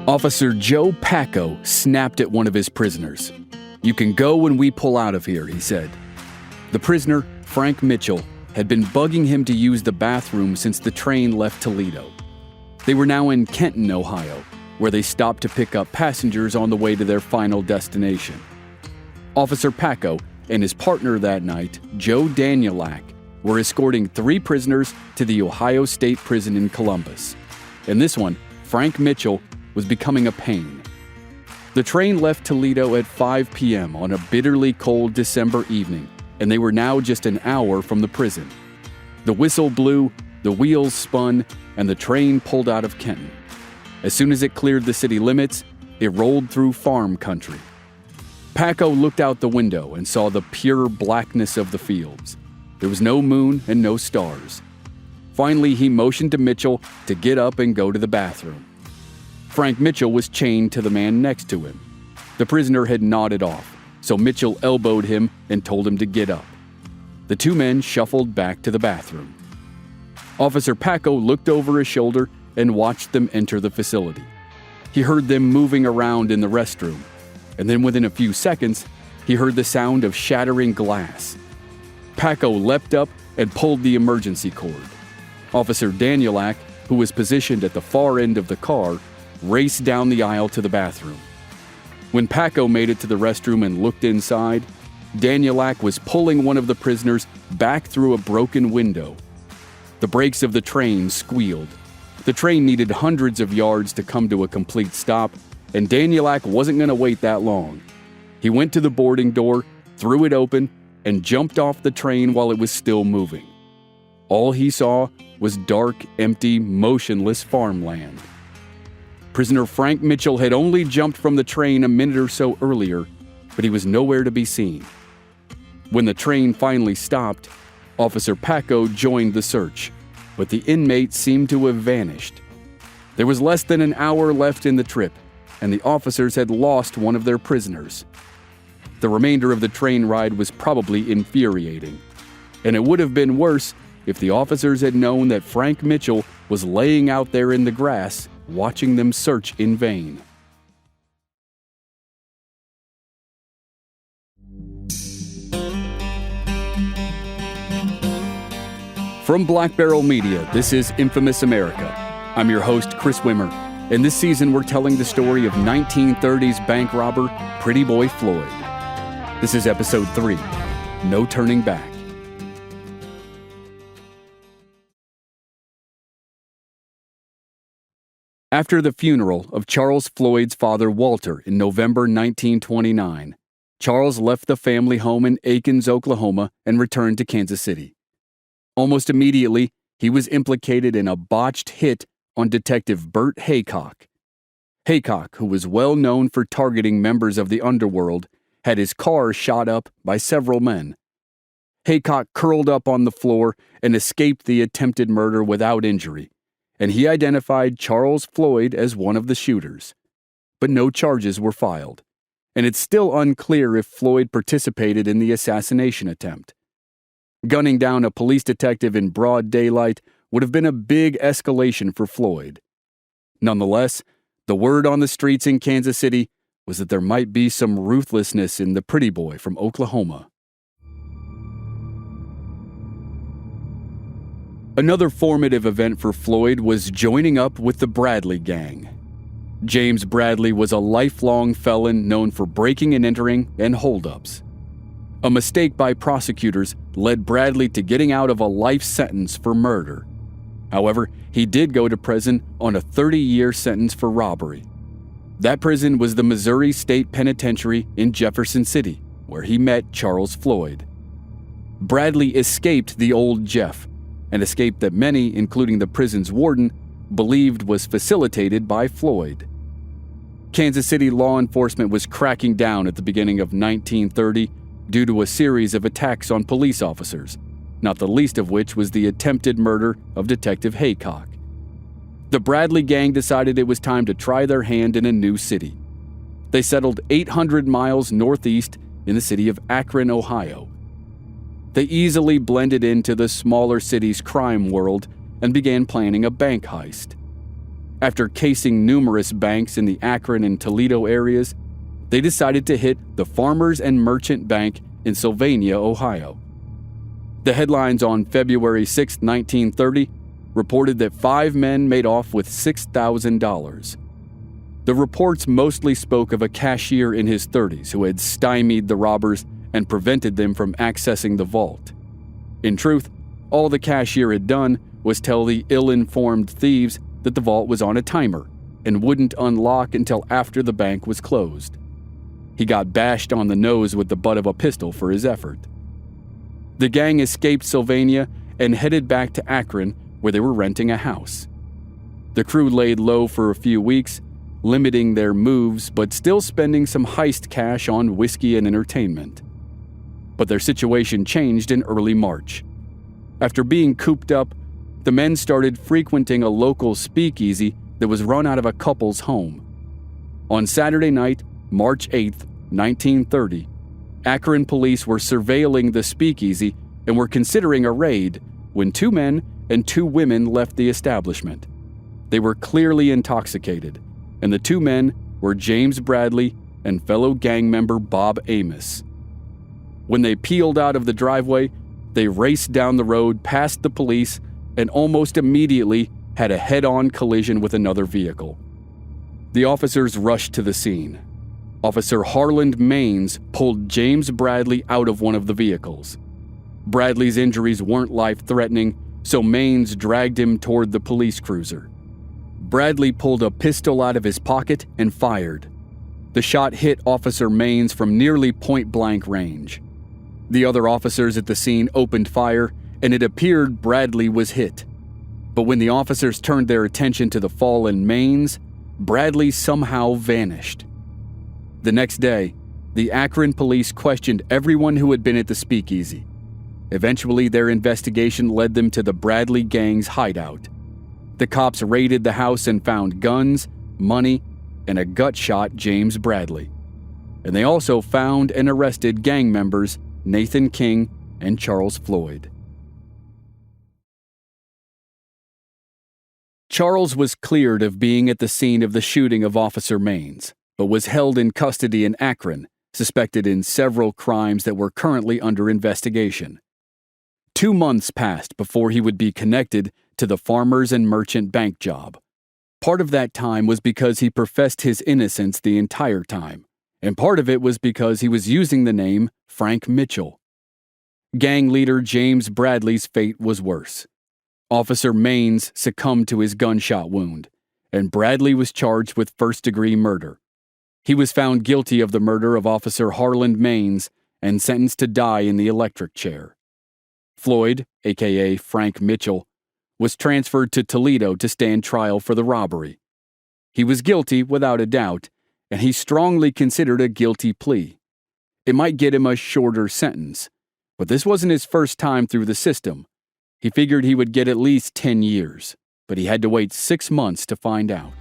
Officer Joe Paco snapped at one of his prisoners. "You can go when we pull out of here," he said. The prisoner, Frank Mitchell, had been bugging him to use the bathroom since the train left Toledo. They were now in Kenton, Ohio, where they stopped to pick up passengers on the way to their final destination. Officer Paco and his partner that night, Joe Danielak, were escorting 3 prisoners to the Ohio State Prison in Columbus. In this one, Frank Mitchell was becoming a pain. The train left Toledo at 5 p.m. on a bitterly cold December evening, and they were now just an hour from the prison. The whistle blew, the wheels spun, and the train pulled out of Kenton. As soon as it cleared the city limits, it rolled through farm country. Paco looked out the window and saw the pure blackness of the fields. There was no moon and no stars. Finally, he motioned to Mitchell to get up and go to the bathroom. Frank Mitchell was chained to the man next to him. The prisoner had nodded off, so Mitchell elbowed him and told him to get up. The 2 men shuffled back to the bathroom. Officer Paco looked over his shoulder and watched them enter the facility. He heard them moving around in the restroom, and then within a few seconds, he heard the sound of shattering glass. Paco leapt up and pulled the emergency cord. Officer Danielak, who was positioned at the far end of the car, raced down the aisle to the bathroom. When Paco made it to the restroom and looked inside, Danielak was pulling one of the prisoners back through a broken window. The brakes of the train squealed. The train needed hundreds of yards to come to a complete stop, and Danielak wasn't going to wait that long. He went to the boarding door, threw it open, and jumped off the train while it was still moving. All he saw was dark, empty, motionless farmland. Prisoner Frank Mitchell had only jumped from the train a minute or so earlier, but he was nowhere to be seen. When the train finally stopped, Officer Paco joined the search, but the inmate seemed to have vanished. There was less than an hour left in the trip, and the officers had lost one of their prisoners. The remainder of the train ride was probably infuriating, and it would have been worse if the officers had known that Frank Mitchell was laying out there in the grass, watching them search in vain. From Black Barrel Media, this is Infamous America. I'm your host, Chris Wimmer, and this season we're telling the story of 1930s bank robber Pretty Boy Floyd. This is episode 3, No Turning Back. After the funeral of Charles Floyd's father Walter in November 1929, Charles left the family home in Akron, Oklahoma, and returned to Kansas City. Almost immediately, he was implicated in a botched hit on Detective Burt Haycock. Haycock, who was well known for targeting members of the underworld, had his car shot up by several men. Haycock curled up on the floor and escaped the attempted murder without injury, and he identified Charles Floyd as one of the shooters. But no charges were filed, and it's still unclear if Floyd participated in the assassination attempt. Gunning down a police detective in broad daylight would have been a big escalation for Floyd. Nonetheless, the word on the streets in Kansas City was that there might be some ruthlessness in the pretty boy from Oklahoma. Another formative event for Floyd was joining up with the Bradley gang. James Bradley was a lifelong felon known for breaking and entering and holdups. A mistake by prosecutors led Bradley to getting out of a life sentence for murder. However, he did go to prison on a 30-year sentence for robbery. That prison was the Missouri State Penitentiary in Jefferson City, where he met Charles Floyd. Bradley escaped the old Jeff, an escape that many, including the prison's warden, believed was facilitated by Floyd. Kansas City law enforcement was cracking down at the beginning of 1930 due to a series of attacks on police officers, not the least of which was the attempted murder of Detective Haycock. The Bradley gang decided it was time to try their hand in a new city. They settled 800 miles northeast in the city of Akron, Ohio. They easily blended into the smaller city's crime world and began planning a bank heist. After casing numerous banks in the Akron and Toledo areas, they decided to hit the Farmers and Merchant Bank in Sylvania, Ohio. The headlines on February 6, 1930, reported that 5 men made off with $6,000. The reports mostly spoke of a cashier in his 30s who had stymied the robbers and prevented them from accessing the vault. In truth, all the cashier had done was tell the ill-informed thieves that the vault was on a timer and wouldn't unlock until after the bank was closed. He got bashed on the nose with the butt of a pistol for his effort. The gang escaped Sylvania and headed back to Akron, where they were renting a house. The crew laid low for a few weeks, limiting their moves but still spending some heist cash on whiskey and entertainment. But their situation changed in early March. After being cooped up, the men started frequenting a local speakeasy that was run out of a couple's home. On Saturday night, March 8, 1930, Akron police were surveilling the speakeasy and were considering a raid when 2 men and 2 women left the establishment. They were clearly intoxicated, and the 2 men were James Bradley and fellow gang member Bob Amos. When they peeled out of the driveway, they raced down the road past the police and almost immediately had a head-on collision with another vehicle. The officers rushed to the scene. Officer Harland Maines pulled James Bradley out of one of the vehicles. Bradley's injuries weren't life-threatening, so Maines dragged him toward the police cruiser. Bradley pulled a pistol out of his pocket and fired. The shot hit Officer Maines from nearly point-blank range. The other officers at the scene opened fire, and it appeared Bradley was hit. But when the officers turned their attention to the fallen Maines, Bradley somehow vanished. The next day, the Akron police questioned everyone who had been at the speakeasy. Eventually, their investigation led them to the Bradley gang's hideout. The cops raided the house and found guns, money, and a gut-shot James Bradley. And they also found and arrested gang members Nathan King and Charles Floyd. Charles was cleared of being at the scene of the shooting of Officer Maines, but was held in custody in Akron, suspected in several crimes that were currently under investigation. 2 months passed before he would be connected to the Farmers and Merchant Bank job. Part of that time was because he professed his innocence the entire time, and part of it was because he was using the name Frank Mitchell. Gang leader James Bradley's fate was worse. Officer Maines succumbed to his gunshot wound, and Bradley was charged with first-degree murder. He was found guilty of the murder of Officer Harland Maines and sentenced to die in the electric chair. Floyd, aka Frank Mitchell, was transferred to Toledo to stand trial for the robbery. He was guilty without a doubt, and he strongly considered a guilty plea. It might get him a shorter sentence, but this wasn't his first time through the system. He figured he would get at least 10 years, but he had to wait 6 months to find out.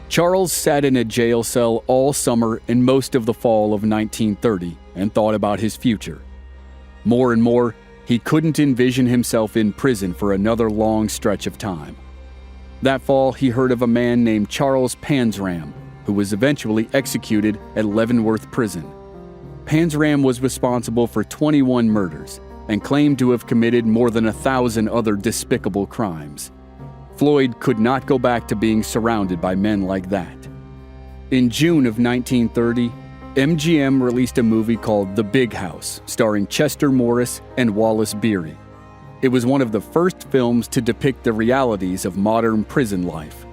Charles sat in a jail cell all summer and most of the fall of 1930 and thought about his future. More and more, he couldn't envision himself in prison for another long stretch of time. That fall, he heard of a man named Charles Panzram, who was eventually executed at Leavenworth Prison. Panzram was responsible for 21 murders and claimed to have committed more than 1,000 other despicable crimes. Floyd could not go back to being surrounded by men like that. In June of 1930, MGM released a movie called The Big House, starring Chester Morris and Wallace Beery. It was one of the first films to depict the realities of modern prison life.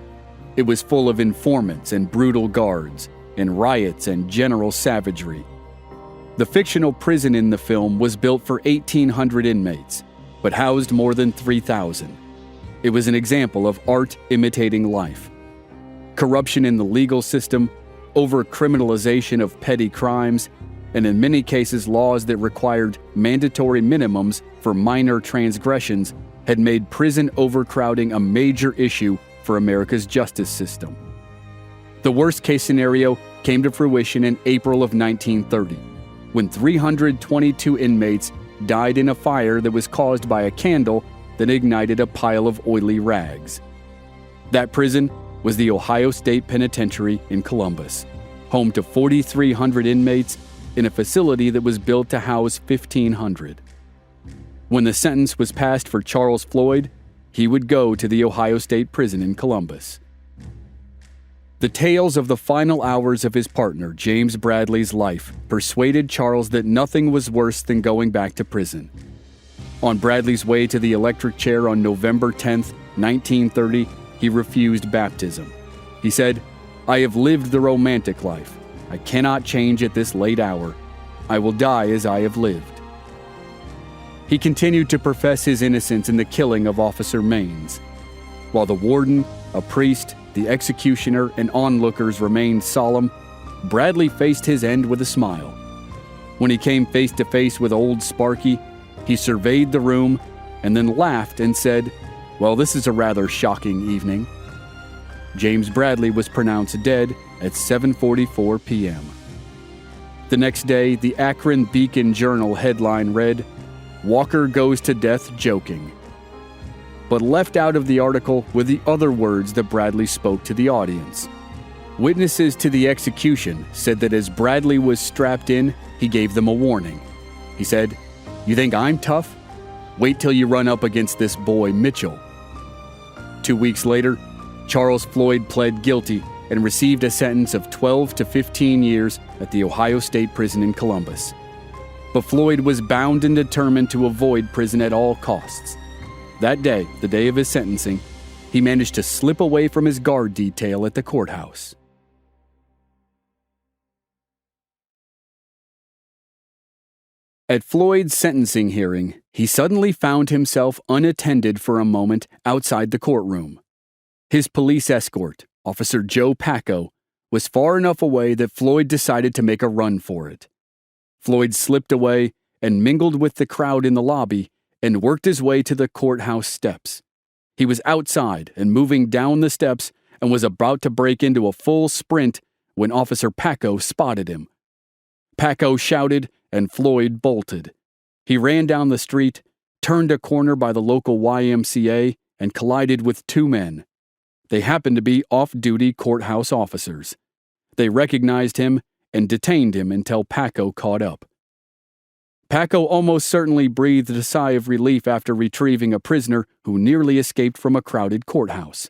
It was full of informants and brutal guards, and riots and general savagery. The fictional prison in the film was built for 1,800 inmates, but housed more than 3,000. It was an example of art imitating life. Corruption in the legal system, over-criminalization of petty crimes, and in many cases laws that required mandatory minimums for minor transgressions had made prison overcrowding a major issue for America's justice system. The worst-case scenario came to fruition in April of 1930, when 322 inmates died in a fire that was caused by a candle then ignited a pile of oily rags. That prison was the Ohio State Penitentiary in Columbus, home to 4,300 inmates in a facility that was built to house 1,500. When the sentence was passed for Charles Floyd, he would go to the Ohio State Prison in Columbus. The tales of the final hours of his partner, James Bradley's life, persuaded Charles that nothing was worse than going back to prison. On Bradley's way to the electric chair on November 10, 1930, he refused baptism. He said, "I have lived the romantic life. I cannot change at this late hour. I will die as I have lived." He continued to profess his innocence in the killing of Officer Maines. While the warden, a priest, the executioner, and onlookers remained solemn, Bradley faced his end with a smile. When he came face to face with old Sparky, he surveyed the room and then laughed and said, "Well, this is a rather shocking evening." James Bradley was pronounced dead at 7:44 p.m. The next day, the Akron Beacon-Journal headline read, "Walker goes to death joking." But left out of the article were the other words that Bradley spoke to the audience. Witnesses to the execution said that as Bradley was strapped in, he gave them a warning. He said, "You think I'm tough? Wait till you run up against this boy Mitchell." 2 weeks later, Charles Floyd pled guilty and received a sentence of 12 to 15 years at the Ohio State Prison in Columbus. But Floyd was bound and determined to avoid prison at all costs. That day, the day of his sentencing, he managed to slip away from his guard detail at the courthouse. At Floyd's sentencing hearing, he suddenly found himself unattended for a moment outside the courtroom. His police escort, Officer Joe Pacco, was far enough away that Floyd decided to make a run for it. Floyd slipped away and mingled with the crowd in the lobby and worked his way to the courthouse steps. He was outside and moving down the steps and was about to break into a full sprint when Officer Pacco spotted him. Pacco shouted and Floyd bolted. He ran down the street, turned a corner by the local YMCA, and collided with two men. They happened to be off-duty courthouse officers. They recognized him and detained him until Pacco caught up. Pacco almost certainly breathed a sigh of relief after retrieving a prisoner who nearly escaped from a crowded courthouse.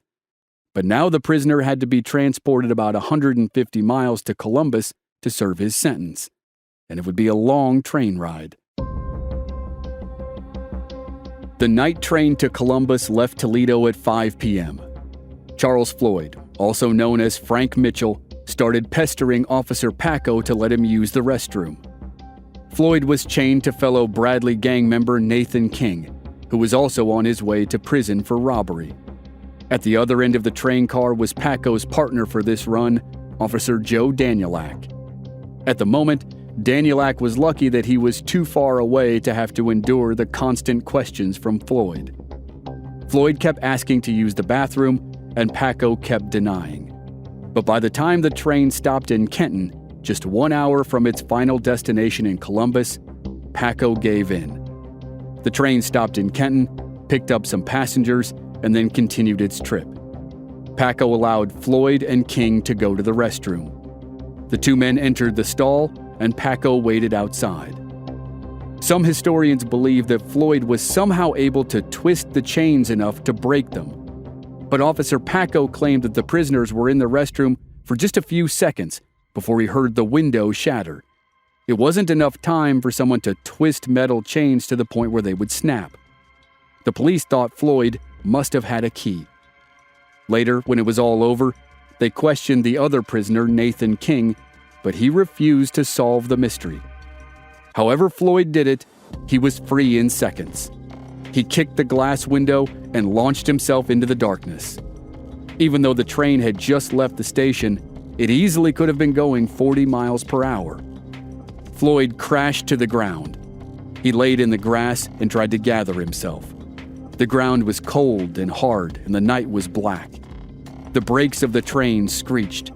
But now the prisoner had to be transported about 150 miles to Columbus to serve his sentence, and it would be a long train ride. The night train to Columbus left Toledo at 5 p.m. Charles Floyd, also known as Frank Mitchell, started pestering Officer Pacco to let him use the restroom. Floyd was chained to fellow Bradley gang member Nathan King, who was also on his way to prison for robbery. At the other end of the train car was Pacco's partner for this run, Officer Joe Danielak. At the moment, Danielak was lucky that he was too far away to have to endure the constant questions from Floyd. Floyd kept asking to use the bathroom, and Pacco kept denying. But by the time the train stopped in Kenton, just 1 hour from its final destination in Columbus, Pacco gave in. The train stopped in Kenton, picked up some passengers, and then continued its trip. Pacco allowed Floyd and King to go to the restroom. The two men entered the stall, and Pacco waited outside. Some historians believe that Floyd was somehow able to twist the chains enough to break them. But Officer Pacco claimed that the prisoners were in the restroom for just a few seconds before he heard the window shatter. It wasn't enough time for someone to twist metal chains to the point where they would snap. The police thought Floyd must have had a key. Later, when it was all over, they questioned the other prisoner, Nathan King, but he refused to solve the mystery. However Floyd did it, he was free in seconds. He kicked the glass window and launched himself into the darkness. Even though the train had just left the station, it easily could have been going 40 miles per hour. Floyd crashed to the ground. He laid in the grass and tried to gather himself. The ground was cold and hard, and the night was black. The brakes of the train screeched.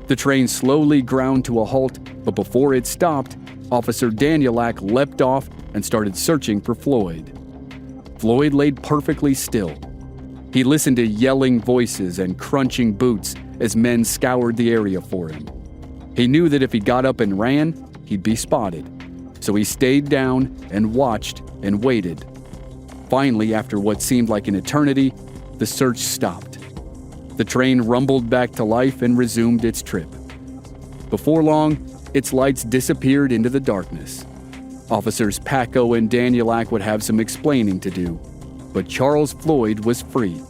The train slowly ground to a halt, but before it stopped, Officer Danielak leapt off and started searching for Floyd. Floyd laid perfectly still. He listened to yelling voices and crunching boots as men scoured the area for him. He knew that if he got up and ran, he'd be spotted. So he stayed down and watched and waited. Finally, after what seemed like an eternity, the search stopped. The train rumbled back to life and resumed its trip. Before long, its lights disappeared into the darkness. Officers Paco and Danielak would have some explaining to do, but Charles Floyd was free.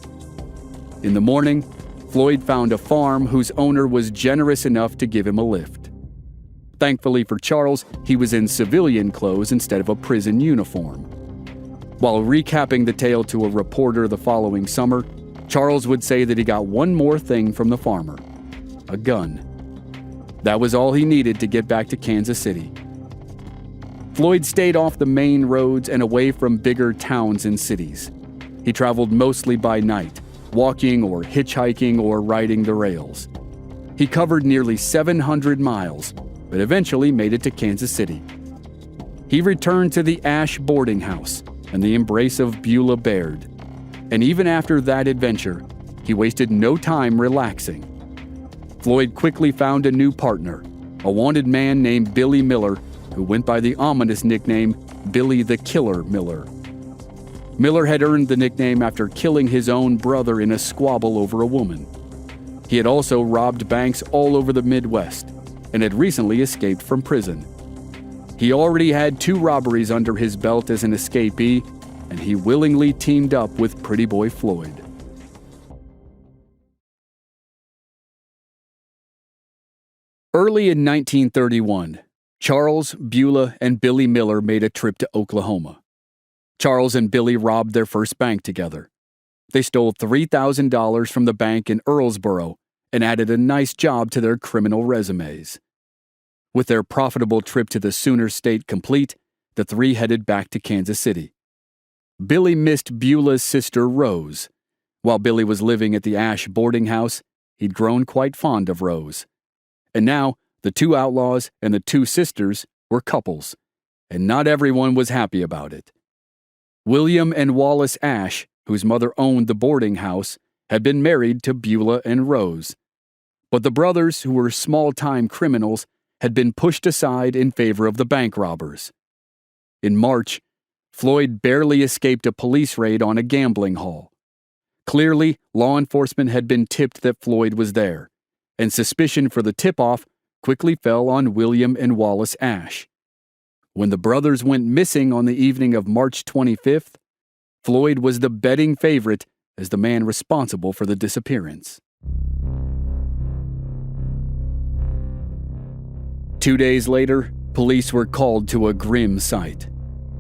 In the morning, Floyd found a farm whose owner was generous enough to give him a lift. Thankfully for Charles, he was in civilian clothes instead of a prison uniform. While recapping the tale to a reporter the following summer, Charles would say that he got one more thing from the farmer: a gun. That was all he needed to get back to Kansas City. Floyd stayed off the main roads and away from bigger towns and cities. He traveled mostly by night, walking or hitchhiking or riding the rails. He covered nearly 700 miles, but eventually made it to Kansas City. He returned to the Ash boarding house and the embrace of Beulah Baird. And even after that adventure, he wasted no time relaxing. Floyd quickly found a new partner, a wanted man named Billy Miller, who went by the ominous nickname Billy the Killer Miller. Miller had earned the nickname after killing his own brother in a squabble over a woman. He had also robbed banks all over the Midwest and had recently escaped from prison. He already had 2 robberies under his belt as an escapee, and he willingly teamed up with Pretty Boy Floyd. Early in 1931, Charles, Beulah, and Billy Miller made a trip to Oklahoma. Charles and Billy robbed their first bank together. They stole $3,000 from the bank in Earlsboro and added a nice job to their criminal resumes. With their profitable trip to the Sooner State complete, the 3 headed back to Kansas City. Billy missed Beulah's sister Rose. While Billy was living at the Ash boarding house, he'd grown quite fond of Rose. And now, the 2 outlaws and the 2 sisters were couples, and not everyone was happy about it. William and Wallace Ash, whose mother owned the boarding house, had been married to Beulah and Rose. But the brothers, who were small-time criminals, had been pushed aside in favor of the bank robbers. In March, Floyd barely escaped a police raid on a gambling hall. Clearly, law enforcement had been tipped that Floyd was there, and suspicion for the tip-off quickly fell on William and Wallace Ash. When the brothers went missing on the evening of March 25th, Floyd was the betting favorite as the man responsible for the disappearance. 2 days later, police were called to a grim sight.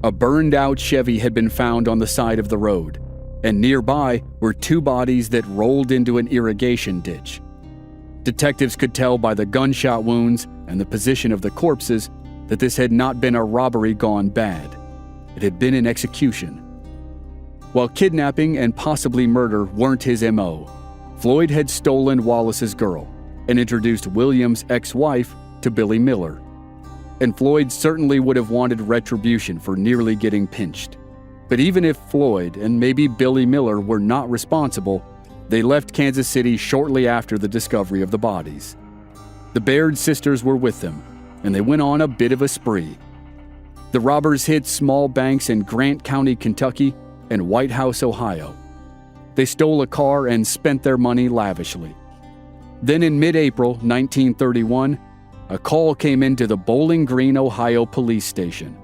A burned-out Chevy had been found on the side of the road, and nearby were 2 bodies that rolled into an irrigation ditch. Detectives could tell by the gunshot wounds and the position of the corpses that this had not been a robbery gone bad. It had been an execution. While kidnapping and possibly murder weren't his M.O., Floyd had stolen Wallace's girl and introduced William's ex-wife to Billy Miller. And Floyd certainly would have wanted retribution for nearly getting pinched. But even if Floyd and maybe Billy Miller were not responsible, they left Kansas City shortly after the discovery of the bodies. The Baird sisters were with them, and they went on a bit of a spree. The robbers hit small banks in Grant County, Kentucky, and White House, Ohio. They stole a car and spent their money lavishly. Then in mid-April 1931, a call came into the Bowling Green, Ohio police station.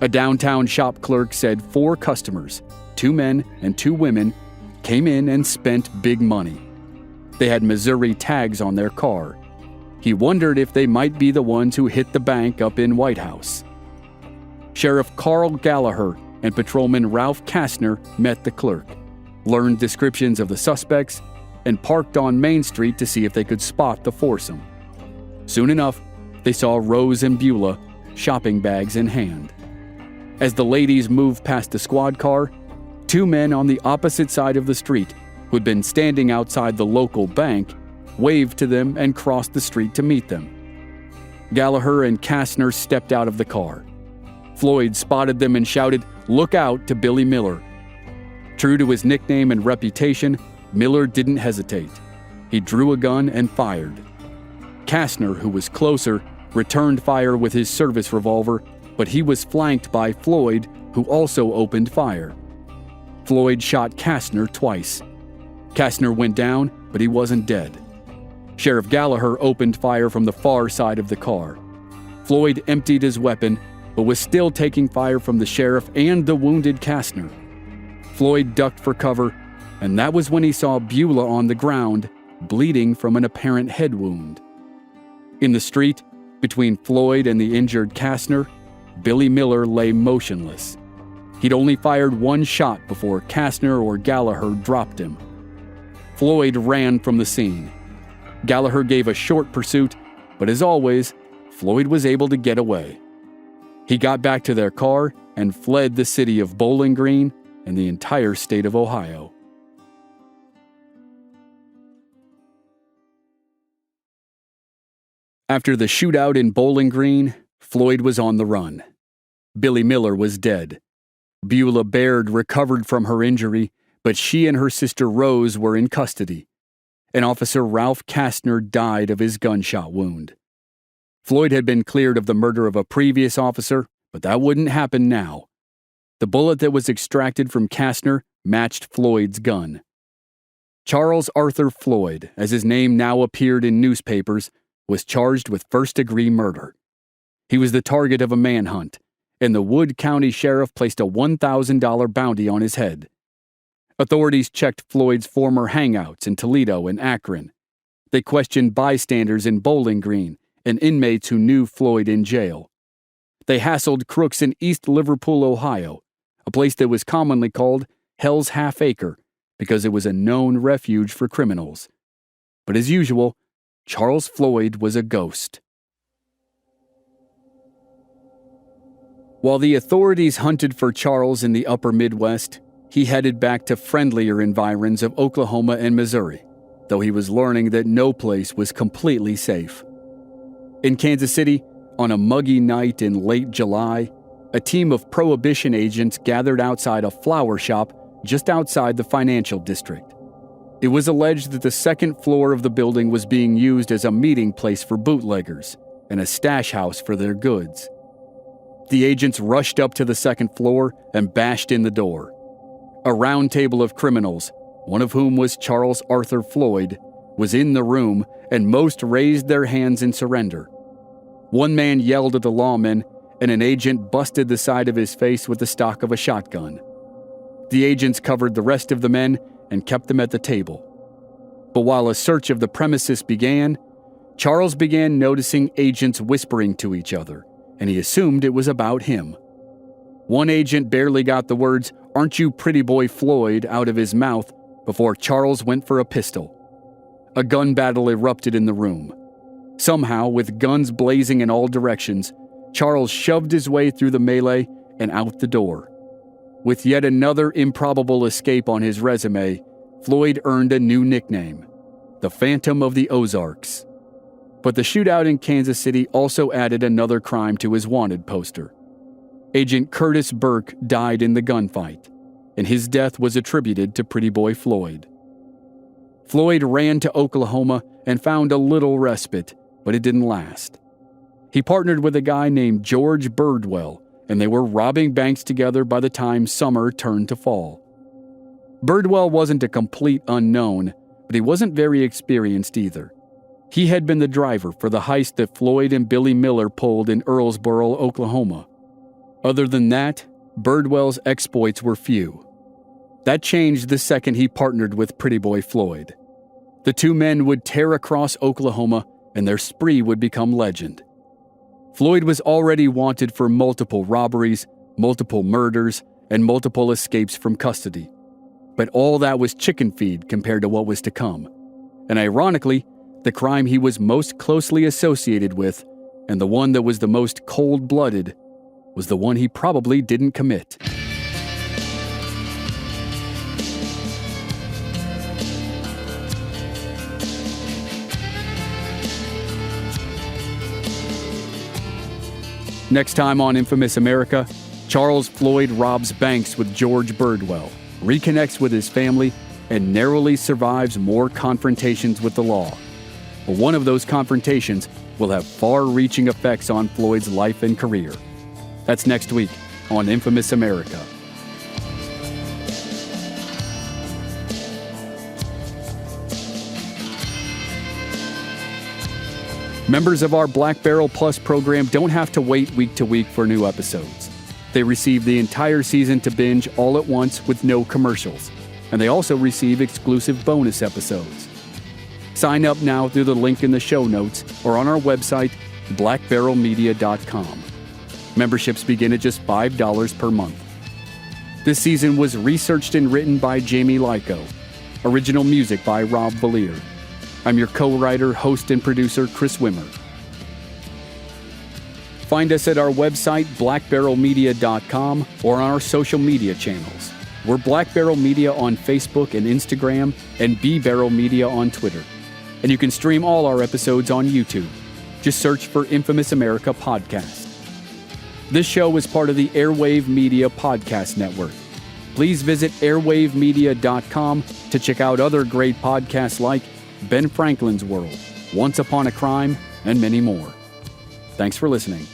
A downtown shop clerk said 4 customers, 2 men and 2 women, came in and spent big money. They had Missouri tags on their car. He wondered if they might be the ones who hit the bank up in White House. Sheriff Carl Gallagher and Patrolman Ralph Kastner met the clerk, learned descriptions of the suspects, and parked on Main Street to see if they could spot the foursome. Soon enough, they saw Rose and Beulah, shopping bags in hand. As the ladies moved past the squad car, 2 men on the opposite side of the street, who'd been standing outside the local bank, waved to them and crossed the street to meet them. Gallagher and Kastner stepped out of the car. Floyd spotted them and shouted, "Look out," to Billy Miller, True to his nickname and reputation, Miller didn't hesitate. He drew a gun and fired. Kastner, who was closer, returned fire with his service revolver, but he was flanked by Floyd, who also opened fire. Floyd shot Kastner twice. Kastner went down, but he wasn't dead. Sheriff Gallagher opened fire from the far side of the car. Floyd emptied his weapon, but was still taking fire from the sheriff and the wounded Kastner. Floyd ducked for cover, and that was when he saw Beulah on the ground, bleeding from an apparent head wound. In the street, between Floyd and the injured Kastner, Billy Miller lay motionless. He'd only fired one shot before Kastner or Gallagher dropped him. Floyd ran from the scene. Gallagher gave a short pursuit, but as always, Floyd was able to get away. He got back to their car and fled the city of Bowling Green and the entire state of Ohio. After the shootout in Bowling Green, Floyd was on the run. Billy Miller was dead. Beulah Baird recovered from her injury, but she and her sister Rose were in custody. And Officer Ralph Kastner died of his gunshot wound. Floyd had been cleared of the murder of a previous officer, but that wouldn't happen now. The bullet that was extracted from Kastner matched Floyd's gun. Charles Arthur Floyd, as his name now appeared in newspapers, was charged with first-degree murder. He was the target of a manhunt, and the Wood County Sheriff placed a $1,000 bounty on his head. Authorities checked Floyd's former hangouts in Toledo and Akron. They questioned bystanders in Bowling Green and inmates who knew Floyd in jail. They hassled crooks in East Liverpool, Ohio, a place that was commonly called Hell's Half Acre because it was a known refuge for criminals. But as usual, Charles Floyd was a ghost. While the authorities hunted for Charles in the upper Midwest, he headed back to friendlier environs of Oklahoma and Missouri, though he was learning that no place was completely safe. In Kansas City, on a muggy night in late July, a team of prohibition agents gathered outside a flower shop just outside the financial district. It was alleged that the second floor of the building was being used as a meeting place for bootleggers and a stash house for their goods. The agents rushed up to the second floor and bashed in the door. A round table of criminals, one of whom was Charles Arthur Floyd, was in the room, and most raised their hands in surrender. One man yelled at the lawmen, and an agent busted the side of his face with the stock of a shotgun. The agents covered the rest of the men and kept them at the table. But while a search of the premises began, Charles began noticing agents whispering to each other, and he assumed it was about him. One agent barely got the words, "Aren't you pretty boy Floyd," out of his mouth before Charles went for a pistol. A gun battle erupted in the room. Somehow, with guns blazing in all directions, Charles shoved his way through the melee and out the door. With yet another improbable escape on his resume, Floyd earned a new nickname, the Phantom of the Ozarks. But the shootout in Kansas City also added another crime to his wanted poster. Agent Curtis Burke died in the gunfight, and his death was attributed to Pretty Boy Floyd. Floyd ran to Oklahoma and found a little respite, but it didn't last. He partnered with a guy named George Birdwell, and they were robbing banks together by the time summer turned to fall. Birdwell wasn't a complete unknown, but he wasn't very experienced either. He had been the driver for the heist that Floyd and Billy Miller pulled in Earlsboro, Oklahoma. Other than that, Birdwell's exploits were few. That changed the second he partnered with Pretty Boy Floyd. The two men would tear across Oklahoma, and their spree would become legend. Floyd was already wanted for multiple robberies, multiple murders, and multiple escapes from custody. But all that was chicken feed compared to what was to come. And ironically, the crime he was most closely associated with, and the one that was the most cold-blooded, was the one he probably didn't commit. Next time on Infamous America, Charles Floyd robs banks with George Birdwell. reconnects with his family, and narrowly survives more confrontations with the law. But one of those confrontations will have far-reaching effects on Floyd's life and career. That's next week on Infamous America. Members of our Black Barrel Plus program don't have to wait week to week for new episodes. They receive the entire season to binge all at once with no commercials, and they also receive exclusive bonus episodes. Sign up now through the link in the show notes or on our website, blackbarrelmedia.com. Memberships begin at just $5 per month. This season was researched and written by Jamie Lyko. Original music by Rob Valier. I'm your co-writer, host, and producer, Chris Wimmer. Find us at our website, blackbarrelmedia.com, or on our social media channels. We're Black Barrel Media on Facebook and Instagram, and B Barrel Media on Twitter. And you can stream all our episodes on YouTube. Just search for Infamous America Podcast. This show is part of the Airwave Media Podcast Network. Please visit airwavemedia.com to check out other great podcasts like Ben Franklin's World, Once Upon a Crime, and many more. Thanks for listening.